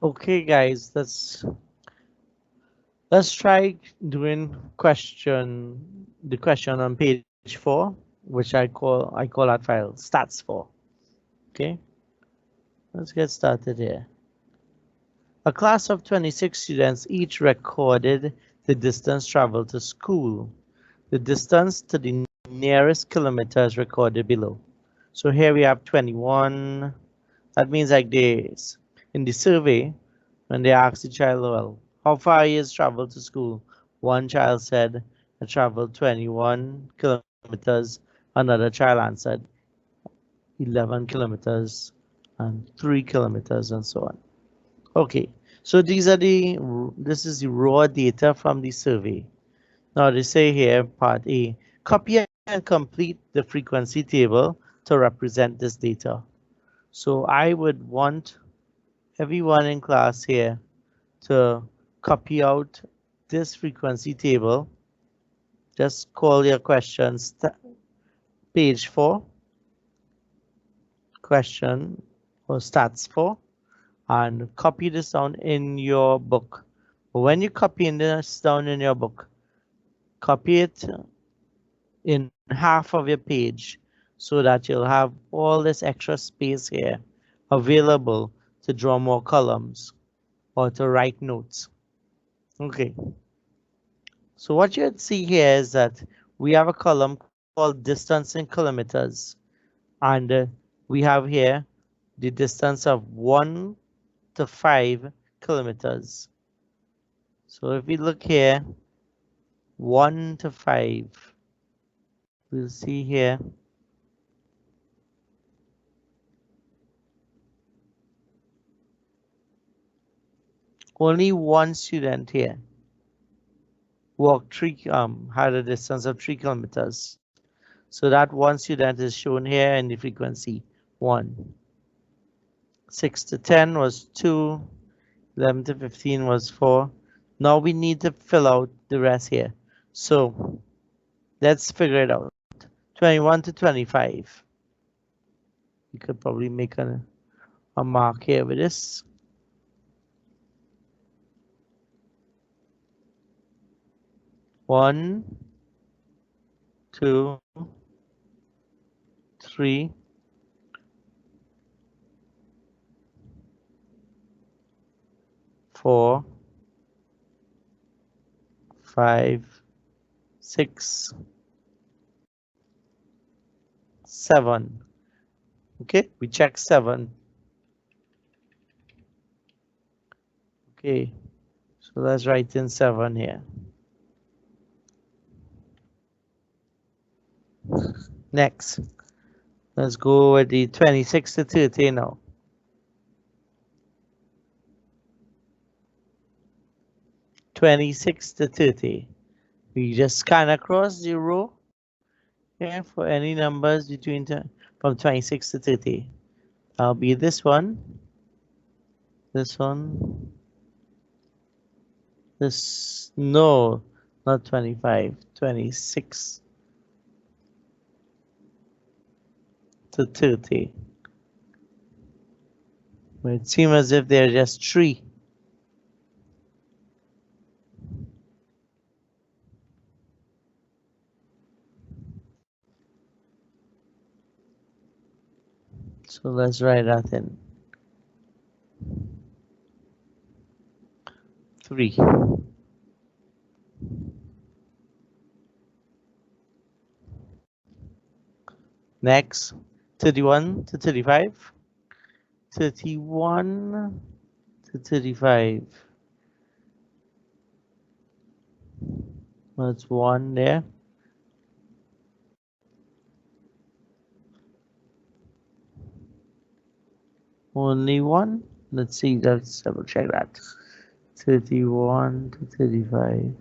Okay, guys, let's try doing the question on page 4, which I call that file stats 4. Okay, let's get started here. A class of 26 students each recorded the distance traveled to school. The distance to the nearest kilometer is recorded below. So here we have 21. That means like this. In the survey, when they asked the child, well, how far he has traveled to school, one child said I traveled 21 kilometers. Another child answered 11 kilometers and 3 kilometers and so on. Okay, so this is the raw data from the survey. Now they say here, part A, copy and complete the frequency table to represent this data. So I would want everyone in class here to copy out this frequency table. Just call your questions page 4, question or stats 4, and copy this down in your book. When you copy this down in your book, copy it in half of your page so that you'll have all this extra space here available to draw more columns or to write notes. Okay, so what you'd see here is that we have a column called distance in kilometers, and we have here the distance of 1 to 5 kilometers. So if we look here, 1 to 5, we'll see here only one student here walked had a distance of 3 kilometers. So that one student is shown here in the frequency 1. 6 to 10 was 2, 11 to 15 was 4. Now we need to fill out the rest here. So let's figure it out. 21 to 25. You could probably make a mark here with this. 1, 2, 3, 4, 5, 6, 7. Okay, we check 7. Okay, so let's write in 7 here. Next, let's go with the 26 to 30 now. 26 to 30. We just scan across the row here for any numbers from 26 to 30. That'll be this one, no, not 25, 26 to 30. It seems as if they're just 3. So let's write that in. 3. Next, 31 to 35. 31 to 35. That's 1 there. Only 1. Let's see, let's double check that. 31 to 35.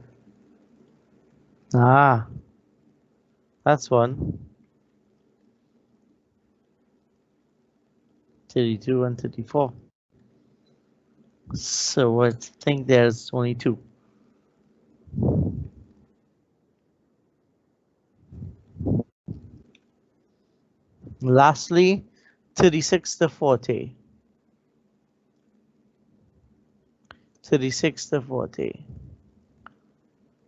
Ah, that's 1. 32 and 34. So I think there's only 2. Lastly, 36 to 40. 36 to 40.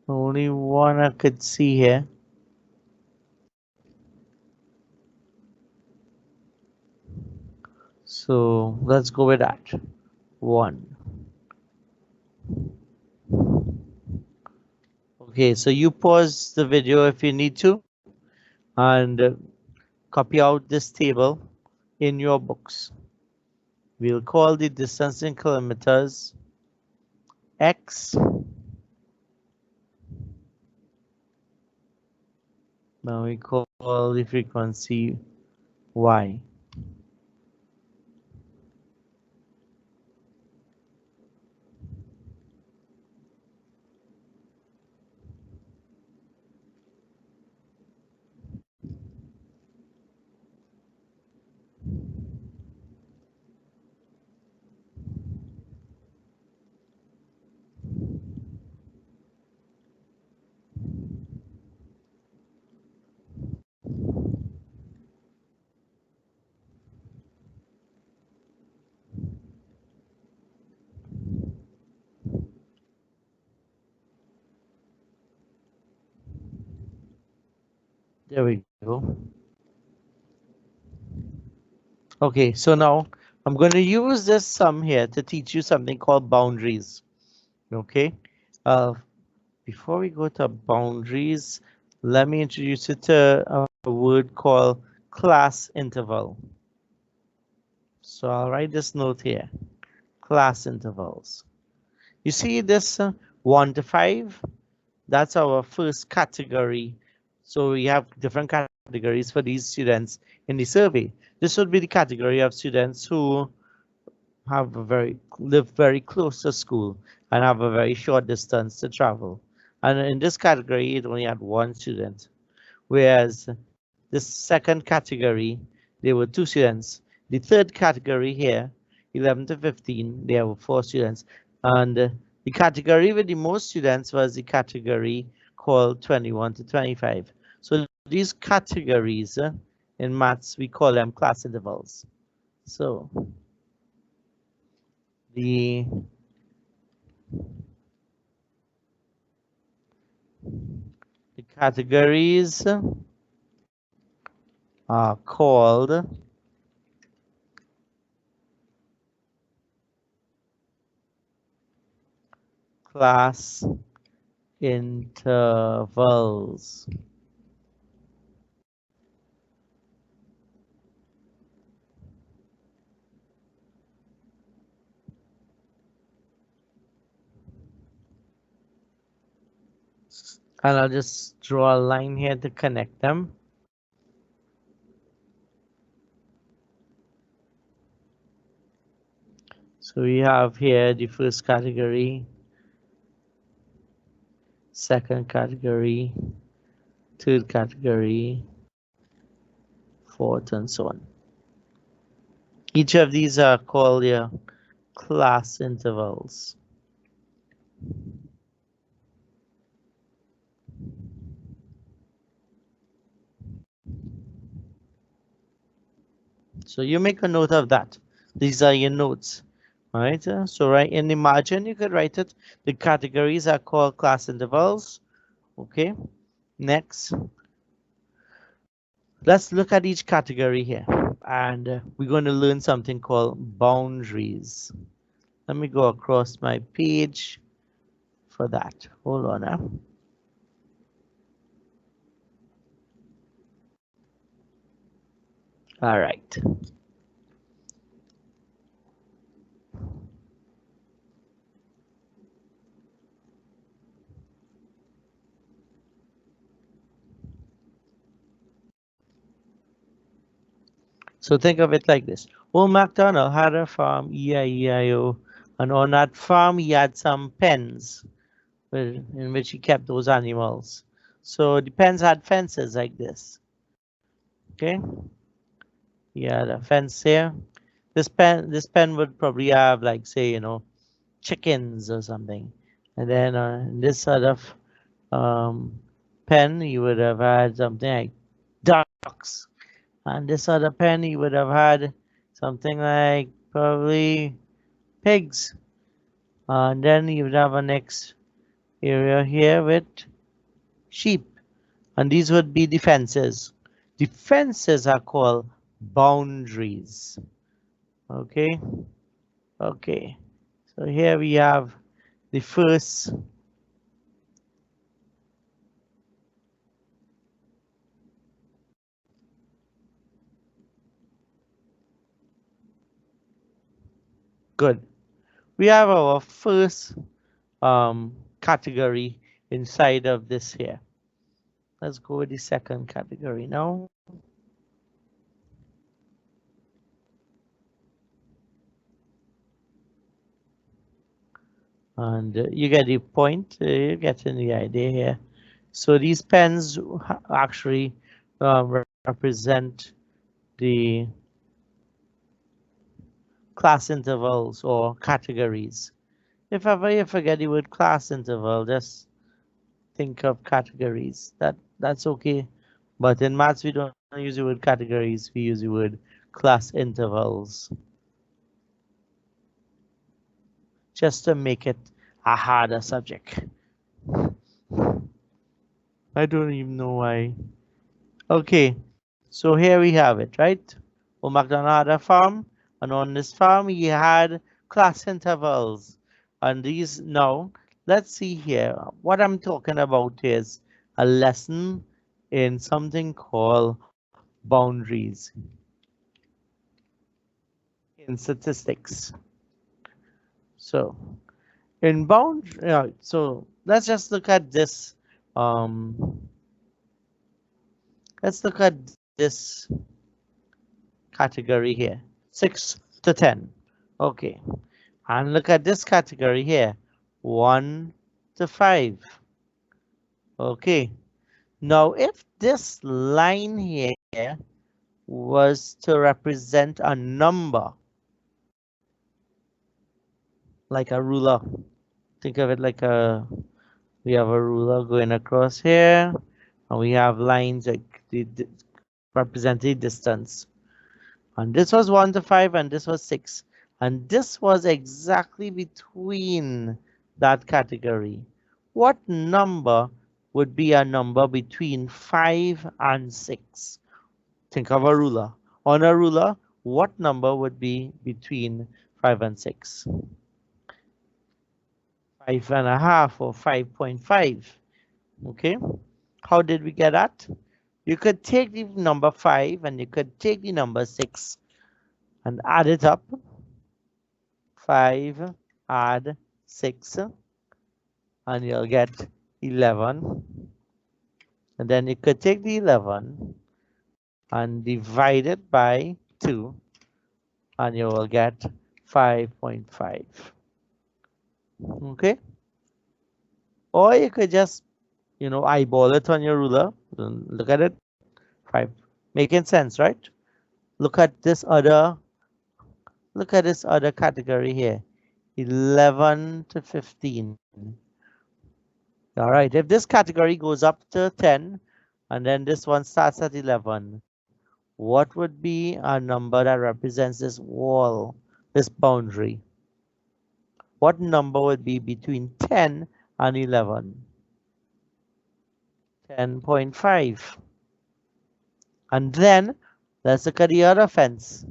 Only one I could see here. So let's go with that. 1. Okay, so you pause the video if you need to and copy out this table in your books. We'll call the distance in kilometers X. Now we call the frequency Y. There we go. Okay, so now I'm going to use this sum here to teach you something called boundaries. Okay, before we go to boundaries, let me introduce you to a word called class interval. So I'll write this note here, class intervals. You see this 1 to 5? That's our first category. So we have different categories for these students in the survey. This would be the category of students who have live very close to school and have a very short distance to travel. And in this category, it only had 1 student. Whereas this second category, there were 2 students. The third category here, 11 to 15, there were 4 students. And the category with the most students was the category called 21 to 25. So these categories in maths, we call them class intervals. So the categories are called class intervals. And I'll just draw a line here to connect them. So we have here the first category, second category, third category, fourth, and so on. Each of these are called your class intervals. So you make a note of that. These are your notes. All right, so right in the margin, you could write it. The categories are called class intervals. Okay, next. Let's look at each category here. And we're going to learn something called boundaries. Let me go across my page for that. Hold on now. All right. So think of it like this. Old MacDonald had a farm, E-I-E-I-O, and on that farm he had some pens in which he kept those animals. So the pens had fences like this. Okay. He had a fence here. This pen would probably have like, say, you know, chickens or something. And then in this sort of pen, you would have had something like ducks. And this other pen, you would have had something like probably pigs. And then you would have a next area here with sheep. And these would be defenses. Defenses are called boundaries. Okay. Okay. So here we have the first good. We have our first category inside of this here. Let's go with the second category now. And you get the point, you're getting the idea here. So these pens actually represent the class intervals or categories. If ever you forget the word class interval, just think of categories. That's okay. But in maths, we don't use the word categories, we use the word class intervals. Just to make it a harder subject. I don't even know why. Okay, so here we have it, right? Old MacDonald had a farm, and on this farm he had class intervals. And these now, let's see here. What I'm talking about is a lesson in something called boundaries in statistics. So in so let's just look at this. Let's look at this category here, 6 to 10. Okay, and look at this category here, 1 to 5. Okay, now if this line here was to represent a number, like a ruler, think of it like we have a ruler going across here, and we have lines like representing distance. And this was 1 to 5, and this was 6. And this was exactly between that category. What number would be a number between 5 and 6? Think of a ruler. On a ruler, what number would be between 5 and 6? 5.5 or 5.5. Okay, how did we get that? You could take the number 5 and you could take the number 6 and add it up. 5 add 6 and you'll get 11. And then you could take the 11 and divide it by 2 and you will get 5.5. Okay, or you could just eyeball it on your ruler. Look at it. 5, making sense, right? Look at this other category here, 11 to 15. All right, if this category goes up to 10 and then this one starts at 11, what would be a number that represents this wall, this boundary? What number would be between 10 and 11? 10.5. And then let's look at the other fence.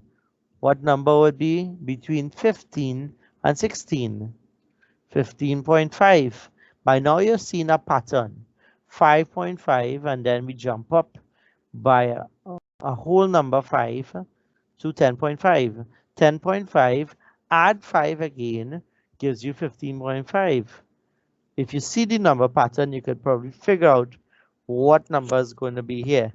What number would be between 15 and 16? 15.5. By now you've seen a pattern. 5.5 and then we jump up by a whole number 5 to 10.5. 10.5 add 5 again gives you 15.5. If you see the number pattern, you could probably figure out what number is going to be here.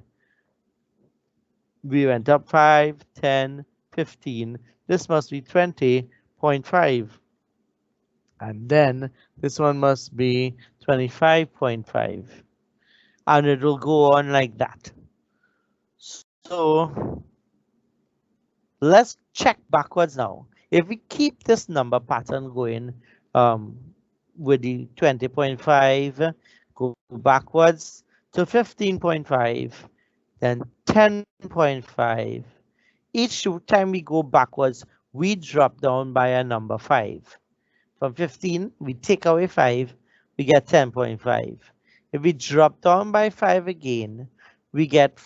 We went up 5, 10, 15. This must be 20.5. And then this one must be 25.5. And it will go on like that. So let's check backwards now. If we keep this number pattern going with the 20.5, go backwards to 15.5, then 10.5. Each time we go backwards, we drop down by a number 5. From 15, we take away 5, we get 10.5. If we drop down by 5 again, we get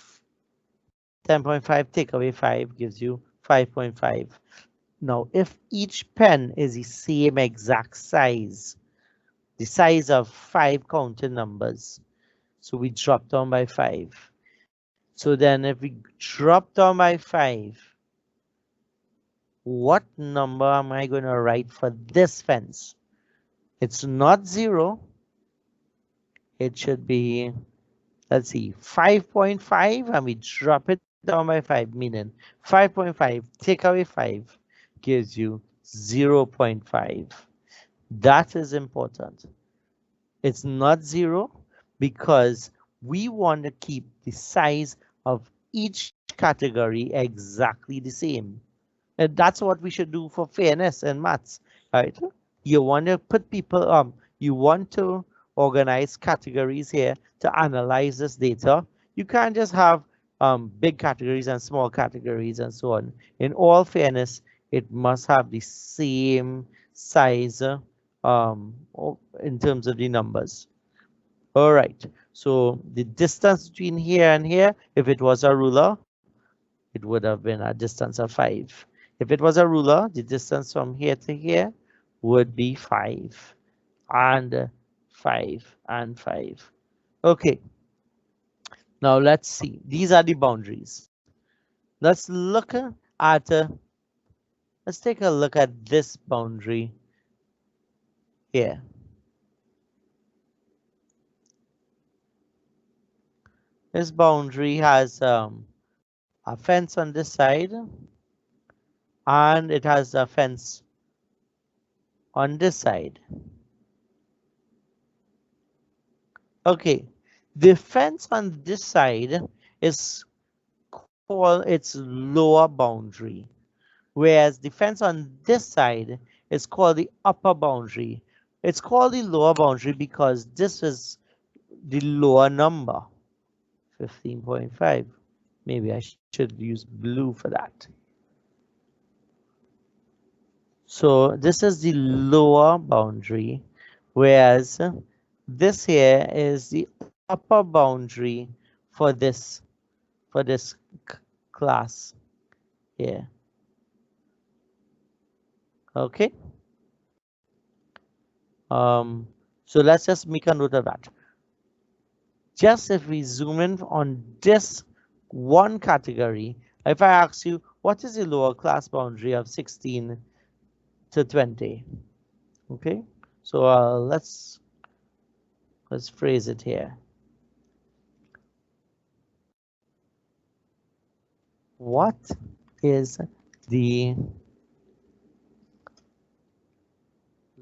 10.5 take away 5 gives you 5.5. Now, if each pen is the same exact size, the size of 5 counted numbers, so we drop down by 5. So then if we drop down by 5, what number am I going to write for this fence? It's not 0. It should be, let's see, 5.5, and we drop it down by 5, meaning 5.5 take away 5 gives you 0.5. That is important. It's not 0 because we want to keep the size of each category exactly the same. And that's what we should do for fairness in maths, right? You want to put people, you want to organize categories here to analyze this data. You can't just have big categories and small categories and so on. In all fairness, it must have the same size in terms of the numbers. All right, so the distance between here and here, if it was a ruler, it would have been a distance of 5. If it was a ruler, the distance from here to here would be 5 and 5 and 5. Okay, now let's see. These are the boundaries. Let's look at, let's take a look at this boundary here. This boundary has a fence on this side, and it has a fence on this side. Okay, the fence on this side is called its lower boundary, whereas the fence on this side is called the upper boundary. It's called the lower boundary because this is the lower number, 15.5. Maybe I should use blue for that. So this is the lower boundary, whereas this here is the upper boundary for this class here. Okay. So let's just make a note of that. Just if we zoom in on this one category, if I ask you, what is the lower class boundary of 16 to 20? Okay, so let's phrase it here. What is the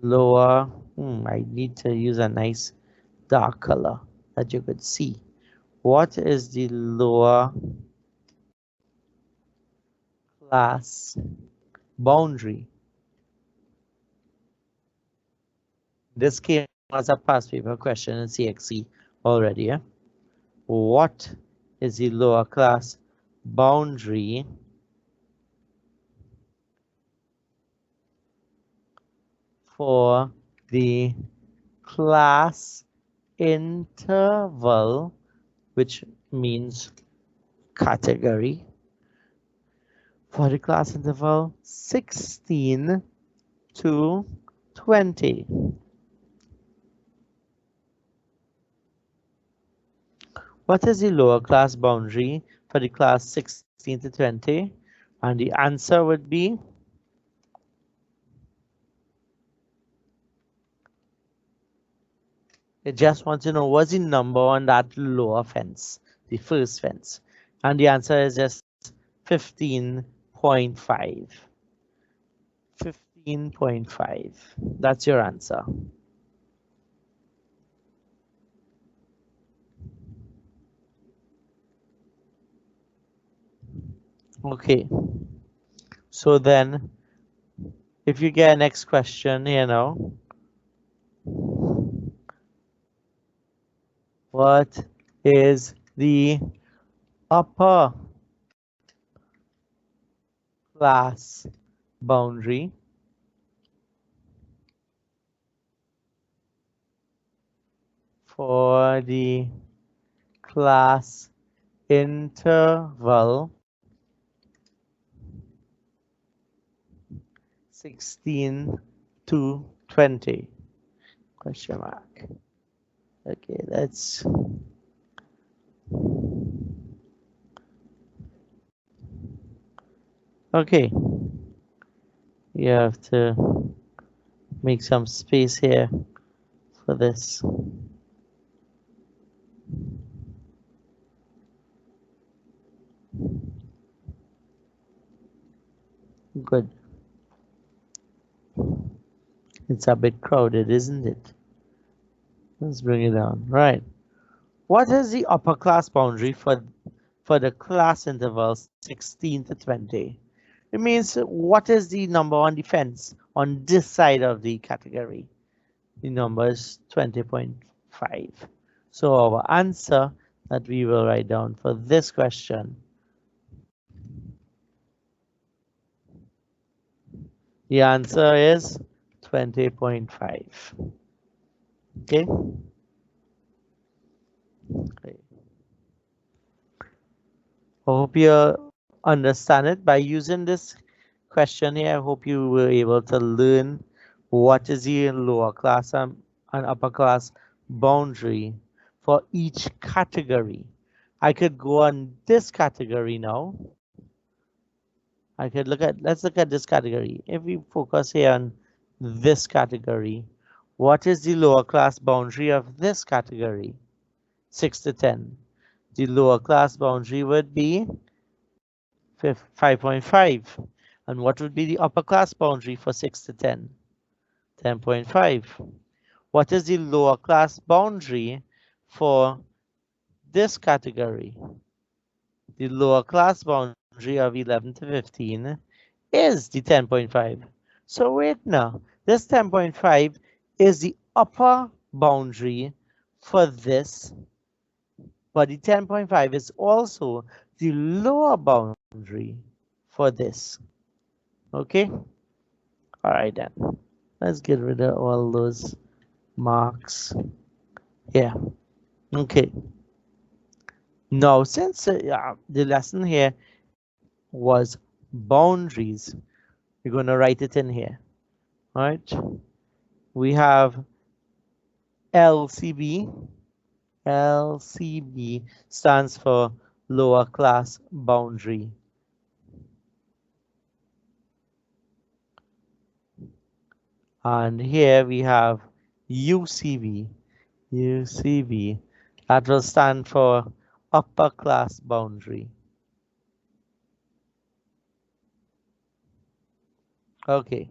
lower, I need to use a nice dark color that you could see. What is the lower class boundary? This came as a past paper question in CXC already. Yeah? What is the lower class boundary for the class interval, which means category, for the class interval 16 to 20? What is the lower class boundary for the class 16 to 20? And the answer would be I just want to know what's the number on that lower fence, the first fence. And the answer is just 15.5. 15.5. That's your answer. Okay. So then, if you get a next question, what is the upper class boundary for the class interval 16 to 20 question mark. Okay, let's okay, you have to make some space here for this. Good. It's a bit crowded, isn't it? Let's bring it down. Right. What is the upper class boundary for the class interval 16 to 20? It means what is the number on the fence on this side of the category? The number is 20.5. So our answer that we will write down for this question, the answer is 20.5. Okay. Okay. I hope you understand it. By using this question here, I hope you were able to learn what is the lower class and upper class boundary for each category. I could go on this category now. I could let's look at this category. If we focus here on this category, what is the lower class boundary of this category? 6 to 10. The lower class boundary would be 5.5. And what would be the upper class boundary for 6 to 10? 10.5. What is the lower class boundary for this category? The lower class boundary of 11 to 15 is the 10.5. So wait now, this 10.5 is the upper boundary for this, but the 10.5 is also the lower boundary for this. Okay? All right then. Let's get rid of all those marks here. Okay. Now, since the lesson here was boundaries, we're going to write it in here. All right. We have LCB. LCB stands for lower class boundary. And here we have UCB. UCB. That will stand for upper class boundary. Okay.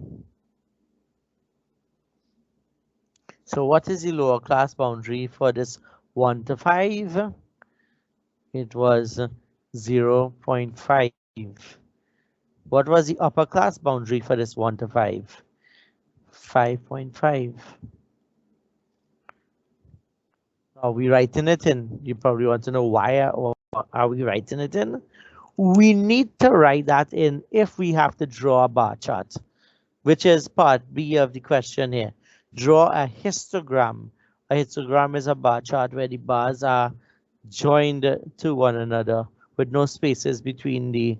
So what is the lower class boundary for this 1 to 5? It was 0.5. What was the upper class boundary for this 1 to 5? 5.5. Are we writing it in? You probably want to know why or are we writing it in? We need to write that in if we have to draw a bar chart, which is part B of the question here. Draw a histogram. A histogram is a bar chart where the bars are joined to one another with no spaces between the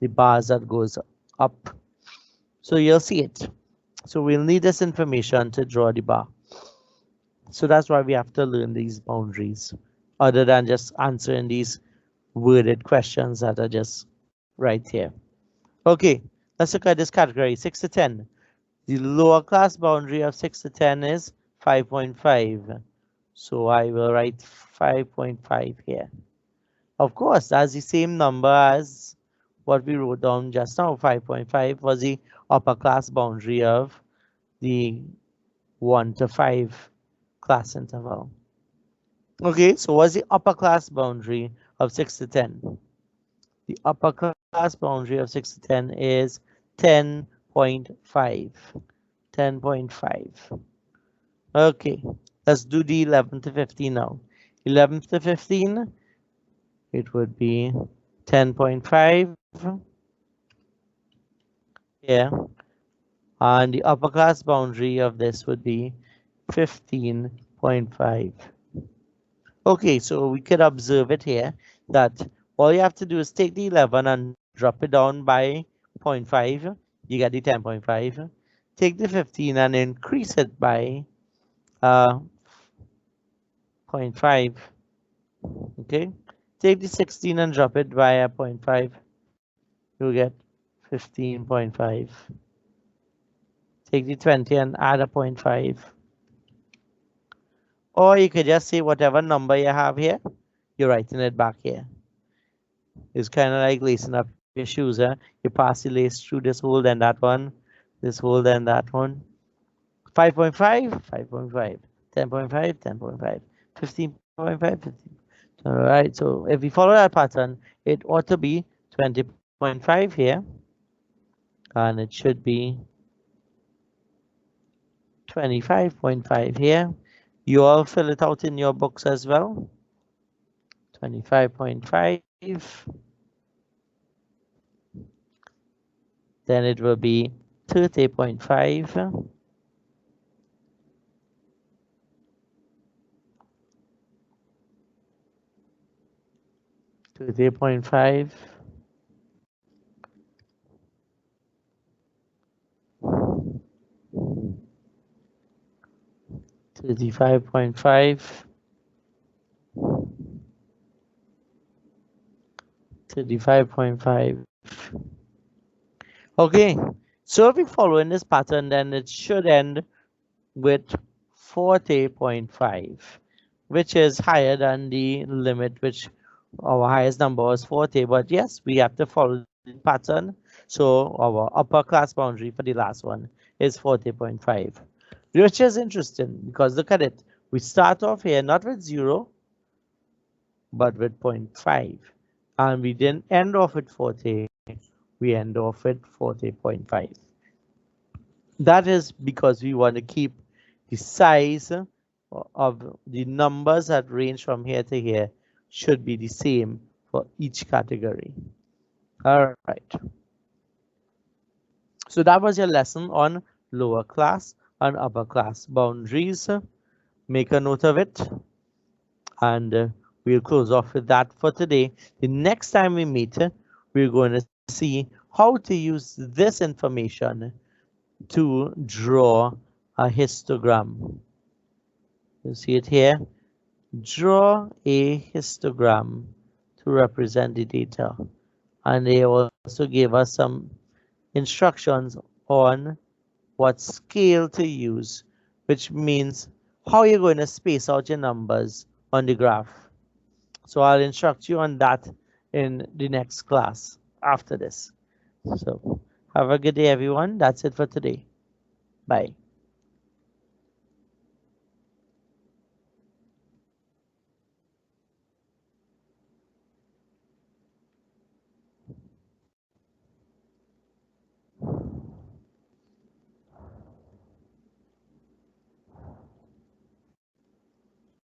bars that goes up. So you'll see it. So we'll need this information to draw the bar. So that's why we have to learn these boundaries, other than just answering these worded questions that are just right here. Okay, let's look at this category, 6 to 10. The lower class boundary of 6 to 10 is 5.5. So I will write 5.5 here. Of course, that's the same number as what we wrote down just now. 5.5 was the upper class boundary of the 1 to 5 class interval. Okay, so what's the upper class boundary of 6 to 10? The upper class boundary of 6 to 10 is 10.5. 10.5. Okay, let's do the 11 to 15 now. 11 to 15, it would be 10.5 here. And the upper class boundary of this would be 15.5. Okay, so we could observe it here that all you have to do is take the 11 and drop it down by 0.5. You get the 10.5. Take the 15 and increase it by 0.5. Okay, take the 16 and drop it by a 0.5. You get 15.5. Take the 20 and add a 0.5. Or you could just say whatever number you have here, you're writing it back here. It's kind of like lacing up your shoes. Huh? You pass the lace through this hole, then that one, this hole, then that one. 5.5, 5.5, 10.5, 10.5, 15.5, 15. All right, so if we follow that pattern, it ought to be 20.5 here, and it should be 25.5 here. You all fill it out in your books as well. 25.5. Then it will be 30.5. 30.5. 35.5. 35.5. Okay, so if we follow in this pattern, then it should end with 40.5, which is higher than the limit, which our highest number was 40. But yes, we have to follow the pattern. So our upper class boundary for the last one is 40.5, which is interesting because look at it. We start off here not with 0, but with 0.5. And we didn't end off with 40. We end off with 40.5. That is because we want to keep the size of the numbers that range from here to here should be the same for each category. All right. So that was your lesson on lower class and upper class boundaries. Make a note of it. And we'll close off with that for today. The next time we meet, we're going to see how to use this information to draw a histogram. You see it here? Draw a histogram to represent the data. And they also gave us some instructions on what scale to use, which means how you're going to space out your numbers on the graph. So I'll instruct you on that in the next class after this. So have a good day, everyone. That's it for today. Bye.